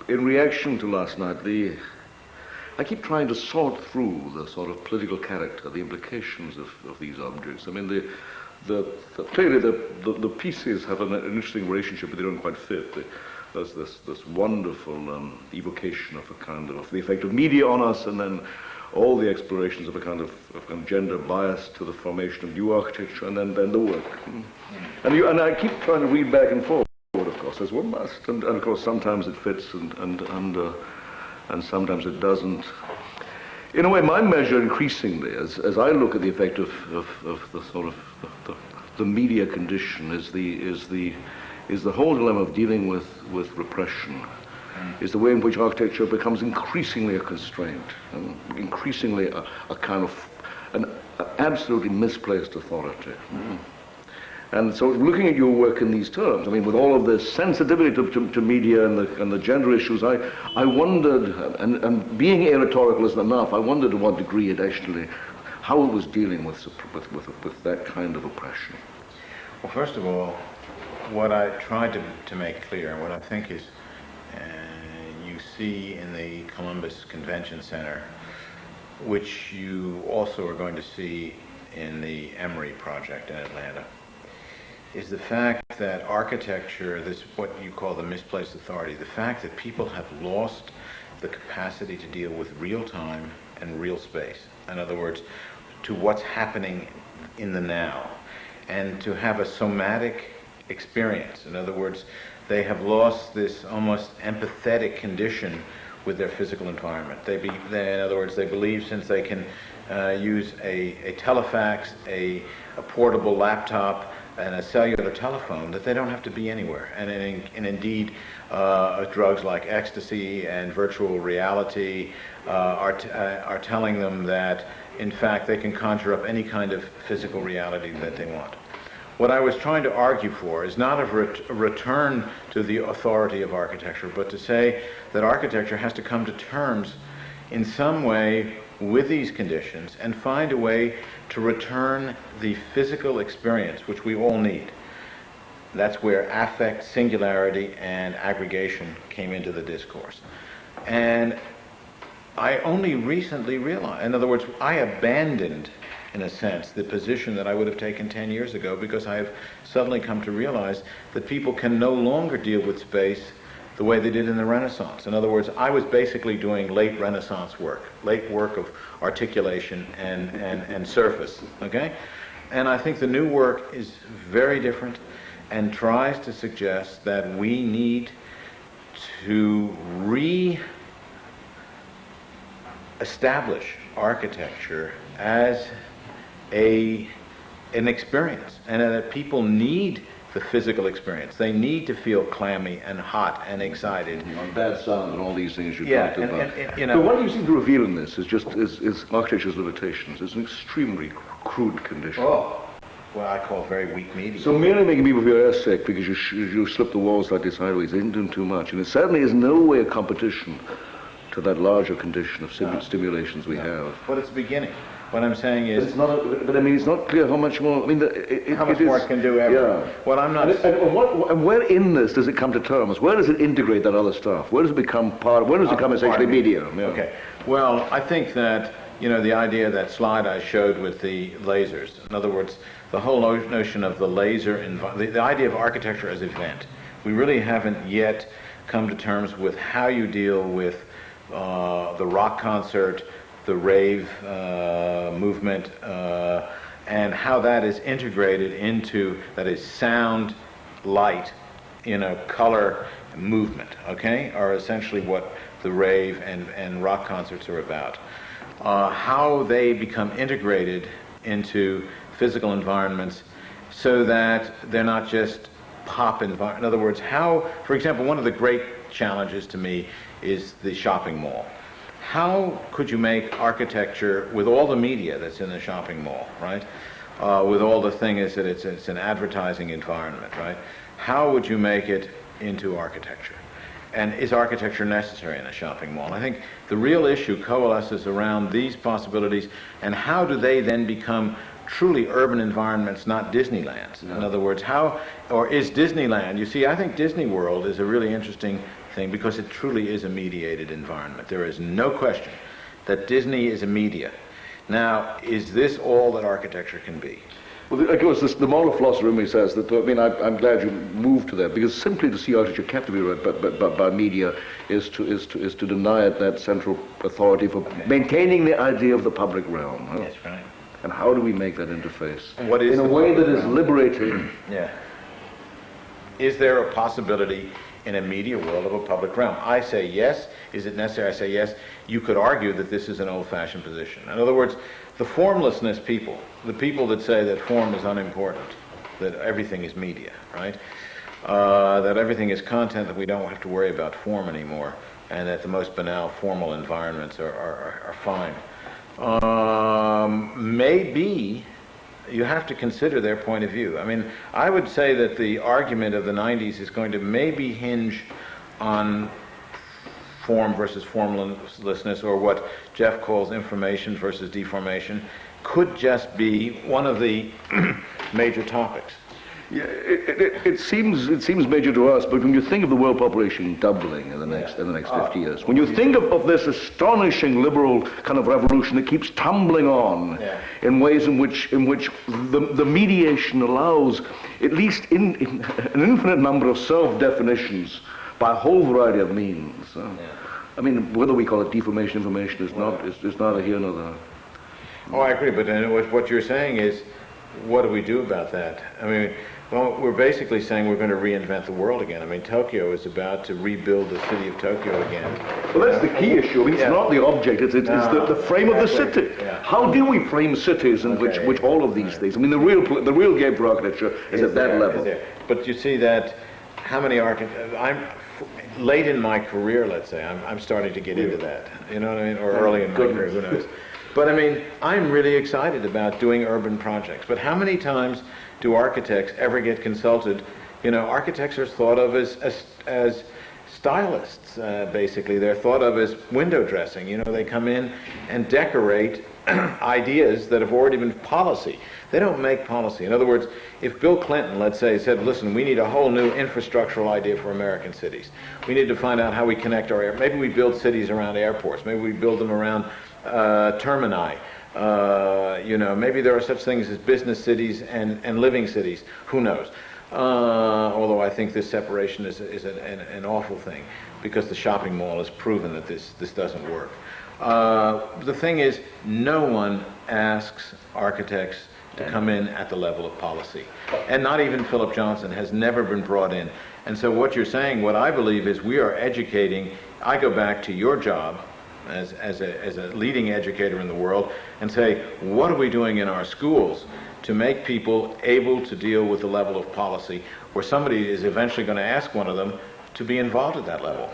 in reaction to last night, I keep trying to sort through the sort of political character, the implications of these objects. I mean, clearly the pieces have an interesting relationship, but they don't quite fit. There's this wonderful evocation of a kind of the effect of media on us, and then all the explorations of a kind of gender bias to the formation of new architecture, and then the work. And I keep trying to read back and forward, of course, as one must, and of course sometimes it fits and sometimes it doesn't. In a way, my measure increasingly, as I look at the effect of the sort of the media condition, is the whole dilemma of dealing with repression, is the way in which architecture becomes increasingly a constraint, and increasingly a kind of an absolutely misplaced authority. And so looking at your work in these terms, I mean, with all of this sensitivity to media and the gender issues, I wondered, and being arrhetorical isn't enough, I wondered to what degree it actually, how it was dealing with that kind of oppression. Well, first of all, what I tried to make clear, and what I think is you see in the Columbus Convention Center, which you also are going to see in the Emory project in Atlanta, is the fact that architecture, this what you call the misplaced authority, the fact that people have lost the capacity to deal with real time and real space. In other words, to what's happening in the now, and to have a somatic experience. In other words, they have lost this almost empathetic condition with their physical environment. In other words, they believe since they can use a telefax, a portable laptop, and a cellular telephone, that they don't have to be anywhere. And indeed, drugs like ecstasy and virtual reality are telling them that, in fact, they can conjure up any kind of physical reality that they want. What I was trying to argue for is not a return to the authority of architecture, but to say that architecture has to come to terms in some way with these conditions and find a way to return the physical experience, which we all need. That's where affect, singularity, and aggregation came into the discourse. And I only recently realized, in other words, I abandoned, in a sense, the position that I would have taken 10 years ago, because I have suddenly come to realize that people can no longer deal with space the way they did in the Renaissance. In other words, I was basically doing late Renaissance work, late work of articulation and surface, okay? And I think the new work is very different and tries to suggest that we need to re-establish architecture as an experience, and that people need the physical experience. They need to feel clammy and hot and excited. Bad sound and all these things you talked about. But what you seem to reveal in this is architecture's limitations. It's an extremely crude condition. Oh, well, I call very weak media. So merely making people feel airsick because you slip the walls slightly sideways isn't doing too much. And it certainly is no way a competition to that larger condition of stimulations we have. But it's beginning. What I'm saying is, but I mean, it's not clear how much more. I mean, how much more it can do ever. Yeah. What I'm not. And where in this does it come to terms? Where does it integrate that other stuff? Where does it become part? Where does it become essentially medium? Yeah. Okay. Well, I think that the idea, that slide I showed with the lasers. In other words, the whole notion of the laser, the idea of architecture as event. We really haven't yet come to terms with how you deal with the rock concert, the rave movement, and how that is integrated into, that is sound, light, color, movement, okay, are essentially what the rave and rock concerts are about. How they become integrated into physical environments so that they're not just pop environment. In other words, how, for example, one of the great challenges to me is the shopping mall. How could you make architecture with all the media that's in the shopping mall, right? With all the thing is that it's an advertising environment, right? How would you make it into architecture? And is architecture necessary in a shopping mall? I think the real issue coalesces around these possibilities, and how do they then become truly urban environments, not Disneylands. No. In other words, or is Disneyland, you see, I think Disney World is a really interesting thing because it truly is a mediated environment. There is no question that Disney is a media. Now, is this all that architecture can be? Well, of course, the moral philosopher in me says that, I'm glad you moved to that, because simply to see architecture captivated by media is to deny it that central authority for maintaining the idea of the public realm. Huh? Yes, right. And how do we make that interface? What is in a way that is liberating? Yeah. Is there a possibility in a media world of a public realm? I say yes. Is it necessary? I say yes. You could argue that this is an old-fashioned position. In other words, the formlessness people, the people that say that form is unimportant, that everything is media, right? That everything is content, that we don't have to worry about form anymore, and that the most banal formal environments are fine. Maybe you have to consider their point of view. I mean, I would say that the argument of the 90s is going to maybe hinge on form versus formlessness, or what Jeff calls information versus deformation, could just be one of the major topics. Yeah, it seems major to us, but when you think of the world population doubling in the next 50 years, when you think of this astonishing liberal kind of revolution that keeps tumbling on in ways in which the mediation allows at least in an infinite number of self-definitions by a whole variety of means. I mean, whether we call it deformation, information is neither here nor there. Oh, I agree, but then what you're saying is, what do we do about that? I mean, well, we're basically saying we're going to reinvent the world again. I mean, Tokyo is about to rebuild the city of Tokyo again. Well, that's the key issue. I mean, it's not the object, it's the frame of the city. Yeah. How do we frame cities in which all of these things? I mean, the real game for architecture is at that level. But you see that, how many architects, I'm late in my career, let's say, I'm starting to get into that. You know what I mean? Or early in my career, who knows? But I mean, I'm really excited about doing urban projects. But how many times do architects ever get consulted? You know, architects are thought of as stylists, basically. They're thought of as window dressing. You know, they come in and decorate ideas that have already been policy. They don't make policy. In other words, if Bill Clinton, let's say, said, listen, we need a whole new infrastructural idea for American cities. We need to find out how we connect maybe we build cities around airports. Maybe we build them around termini. You know, maybe there are such things as business cities and living cities. Who knows? Although I think this separation is an awful thing, because the shopping mall has proven that this doesn't work. The thing is, no one asks architects to come in at the level of policy. And not even Philip Johnson has never been brought in. And so what you're saying, what I believe is we are educating. I go back to your job as a leading educator in the world and say, what are we doing in our schools to make people able to deal with the level of policy where somebody is eventually going to ask one of them to be involved at that level?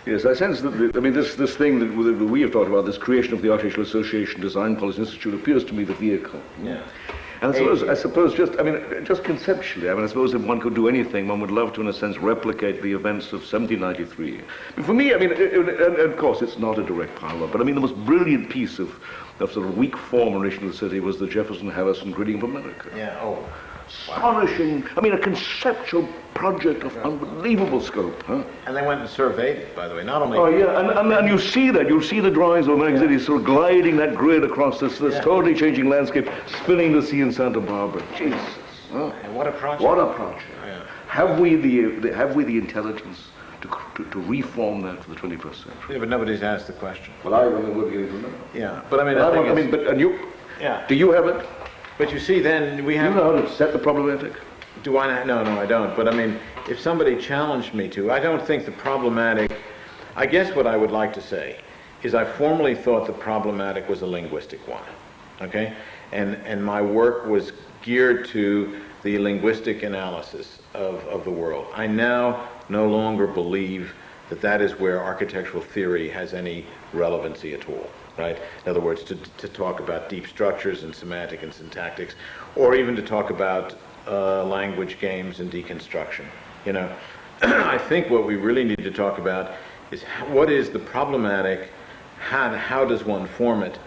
Yes, I sense that, I mean, this thing that we have talked about, this creation of the Architectural Association Design Policy Institute, appears to me the vehicle. Yeah. And I suppose just conceptually, I suppose if one could do anything, one would love to, in a sense, replicate the events of 1793. For me, and of course, it's not a direct parallel, but I mean, the most brilliant piece of sort of weak form in relation to the city was the Jefferson-Harrison Gridding of America. Yeah, oh. Astonishing, I mean, a conceptual project of unbelievable scope. Huh? And they went and surveyed it, by the way, not only... Oh, yeah, and you see that. You'll see the drawings of American City sort of gliding that grid across this totally changing landscape, spinning the sea in Santa Barbara. Jesus. Huh? And what a project. What a project. Yeah. Have we the intelligence to reform that for the 21st century? Yeah, but nobody's asked the question. Well, I don't know what we're going to know. Yeah, but I mean, do you have it? But you see, then we have... Do you know how to set the problematic? Do I not? No, I don't. But I mean, if somebody challenged me to, I don't think the problematic... I guess what I would like to say is I formerly thought the problematic was a linguistic one, okay? And my work was geared to the linguistic analysis of the world. I now no longer believe that is where architectural theory has any relevancy at all. Right? In other words, to talk about deep structures and semantic and syntactics, or even to talk about language games and deconstruction. You know, I think what we really need to talk about is what is the problematic, how does one form it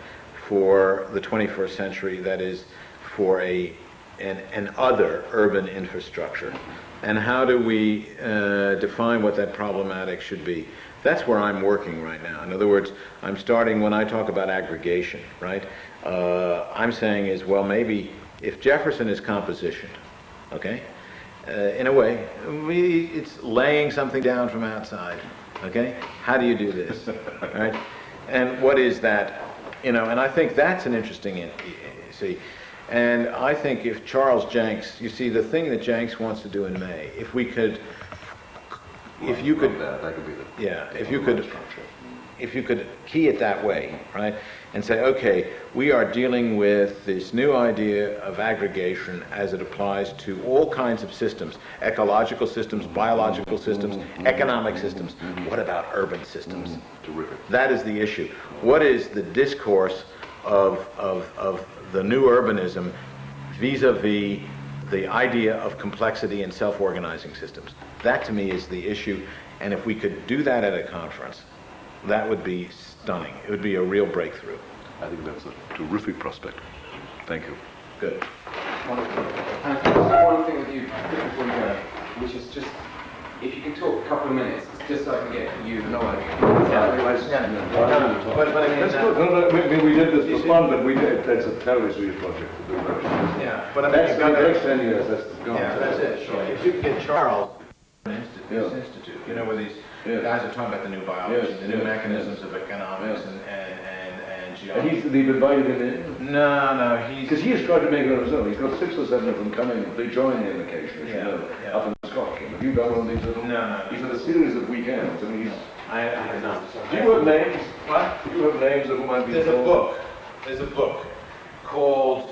for the 21st century that is for an other urban infrastructure? And how do we define what that problematic should be? That's where I'm working right now. In other words, I'm starting when I talk about aggregation, right? I'm saying is, well, maybe if Jefferson is composition, okay? In a way, it's laying something down from outside, okay? How do you do this, right? And what is that, you know, and I think that's an interesting, see, and I think if Charles Jenks, you see, the thing that Jenks wants to do in May, if we could, if you could, that could be the, yeah, if you could key it that way, right, and say, okay, we are dealing with this new idea of aggregation as it applies to all kinds of systems, ecological systems, biological systems, economic systems. What about urban systems? Terrific. That is the issue. What is the discourse of the new urbanism vis-a-vis the idea of complexity and self-organizing systems? That to me is the issue, and if we could do that at a conference, that would be stunning. It would be a real breakthrough. I think that's a terrific prospect. Thank you. Good. One thing with you before you go, which is just, if you can talk a couple of minutes, just so I can get you. No, I But I mean, that's good. No, we did this for fun, but we did. That's a terribly serious project to do. yeah, but I mean, That's you've the got next 10 years. That's gone. yeah, that's it. Sure. If you could get Charles, this Yeah. institute, you know, where these Yes. guys are talking about the new biology, Yes, the new yes, mechanisms of economics Yes. and And geology. they've invited him in. No, he's Because he has tried to make it on his own. He's got 6 or 7 of them coming. They join him occasionally, Yeah, you know, yeah. up in Scotland. Have you done one of these little? No. He's had a series of weekends. I mean, he's... I have not. Do you have names? What? Do you have names of who might be There's a involved? book. There's a book called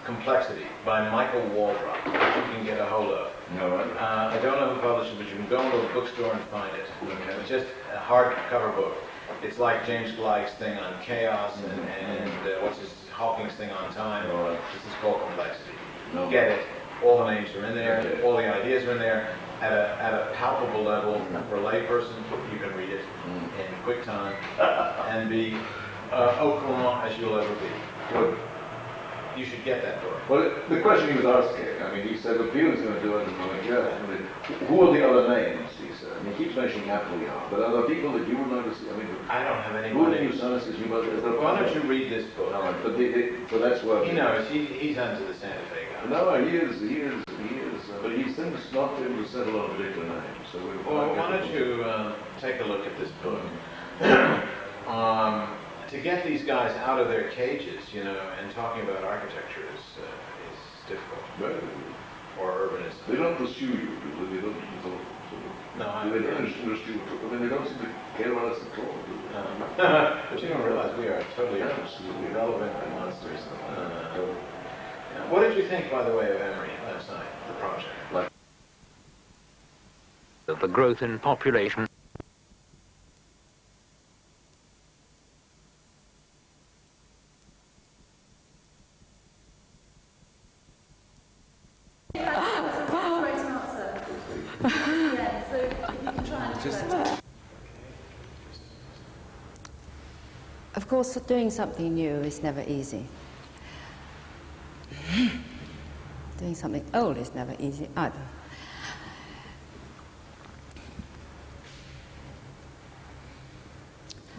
Complexity by Michael Waldrop, which you can get a hold of. No, right. I don't know who published it, but you can go into a bookstore and find it. Okay. It's just a hardcover book. It's like James Gleick's thing on chaos and what's his Hawking's thing on time. All right. This is called Complexity. No. Get it. All the names are in there. Okay. All the ideas are in there. At a palpable level for a layperson, you can read it in quick time and be au courant as you'll ever be. Good. You should get that book. Well, the question he was asking, I mean, he said, well, Peter's going to do it, and I'm like, yeah. I mean, who are the other names, he said? I mean, he keeps mentioning Appleyard, but are there people that you would notice? I mean, I don't have who anyone. do you sense is you must... Why don't you read this book? All right, but that's where... He knows. He's onto the Santa Fe guy. No, he is, but he seems not to be able to settle on a particular name, so we'll... Well, why don't you take a look at this book? To get these guys out of their cages, you know, and talking about architecture is difficult. But Or urbanism. they don't pursue you, do they? They don't... No, They don't pursue you. I mean, they don't seem to care about us at all, do they? But you don't realize we are totally absolutely relevant monsters. What did you think, by the way, of Emory last night, the project? The growth in population. Of course, doing something new is never easy. Doing something old is never easy either.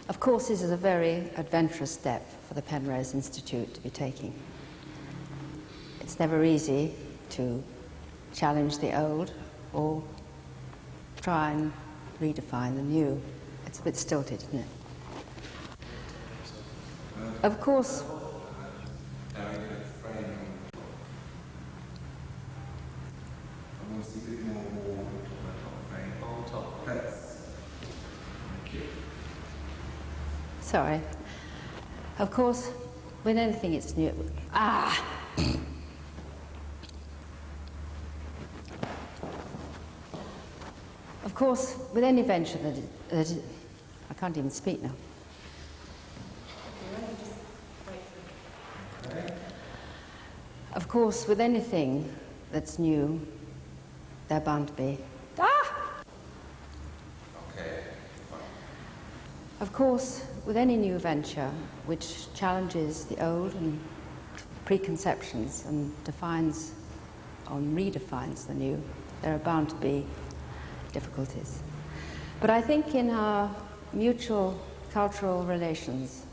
Of course, this is a very adventurous step for the Penrose Institute to be taking. It's never easy to challenge the old or try and redefine the new. It's a bit stilted, isn't it? Of course, sorry. Of course, with anything it's new. Of course, with any venture I can't even speak now. Of course, with anything that's new, they're bound to be. Of course, with any new venture which challenges the old and preconceptions and defines or redefines the new, there are bound to be difficulties. But I think in our mutual cultural relations,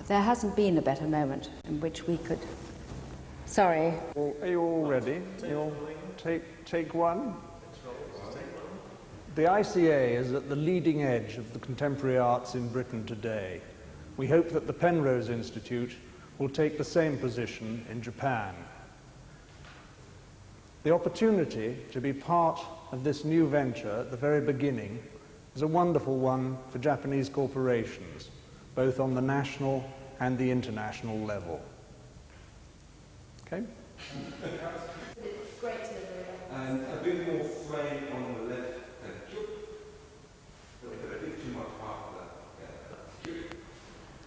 there hasn't been a better moment in which we could... Sorry. Are you all ready? You'll take one. The ICA is at the leading edge of the contemporary arts in Britain today. We hope that the Penrose Institute will take the same position in Japan. The opportunity to be part of this new venture at the very beginning is a wonderful one for Japanese corporations, both on the national and the international level. Okay? It's great to and a bit more frame on the left. A bit too much half of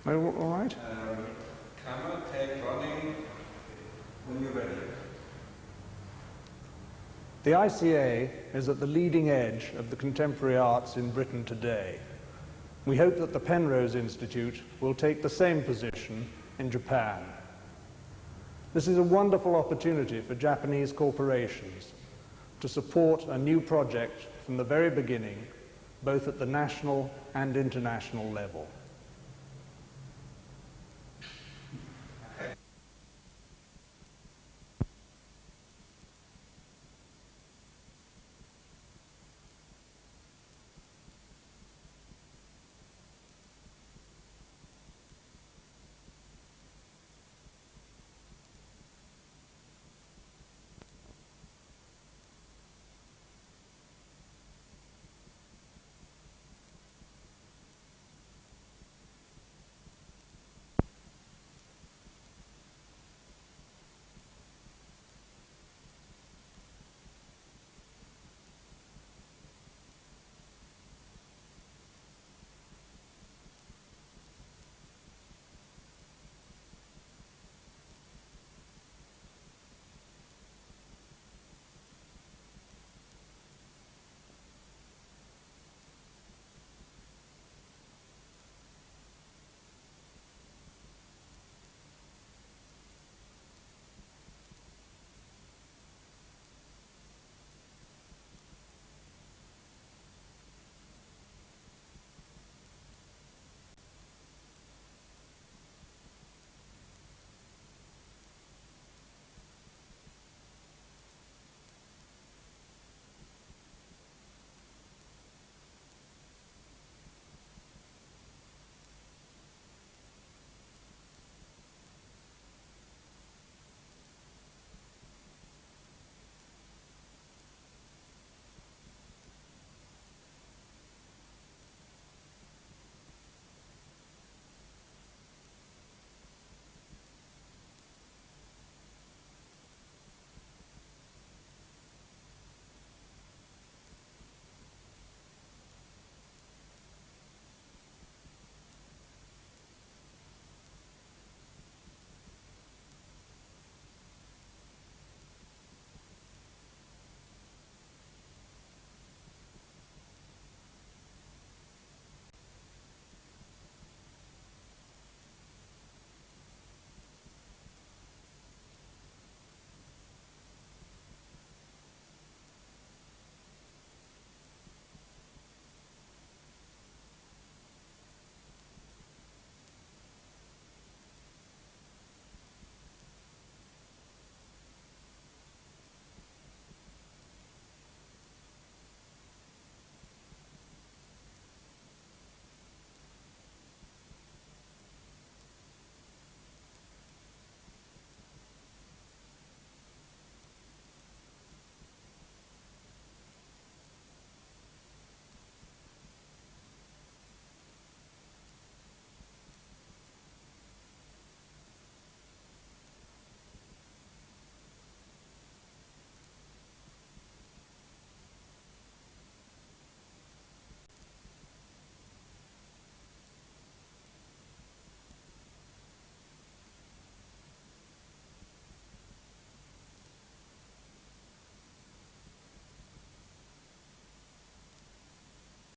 that. All right? Camera, take running when you're ready. The ICA is at the leading edge of the contemporary arts in Britain today. We hope that the Penrose Institute will take the same position in Japan. This is a wonderful opportunity for Japanese corporations to support a new project from the very beginning, both at the national and international level.